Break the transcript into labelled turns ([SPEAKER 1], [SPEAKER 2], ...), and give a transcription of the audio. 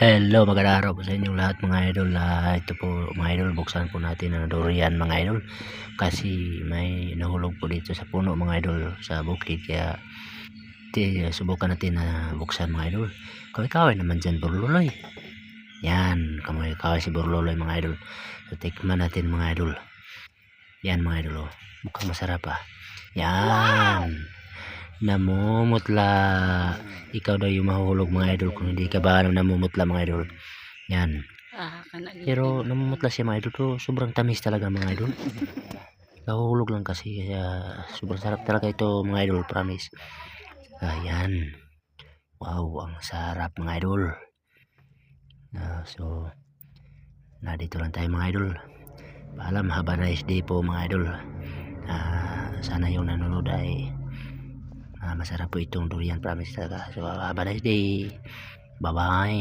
[SPEAKER 1] Hello, magandang araw po sa inyong lahat mga idol. Ito po mga idol, buksan po natin ang durian mga idol. Kasi may nahulog po dito sa puno mga idol sa bukid. Kaya subukan natin na buksan mga idol. Kaway-kaway naman dyan burluloy. Yan, kaway si burluloy mga idol. So tikman natin mga idol. Yan mga idol, mukhang masarap Yan. Namumutla. Ikaw daw yung mahuhulog mga idol kung hindi ka ba namumutla mga idol. Yan. Pero namumutla siya mga idol, pero sobrang tamis talaga mga idol. Nahuhulog lang kasi sobrang sarap talaga ito mga idol, promise. Ayan. Wow, ang sarap mga idol. So dito lang tayo mga idol. Paalam, have a nice day po mga idol. Sana yung nanonood ay masarap po itong durian, promise talaga. So have a nice day. Bye bye.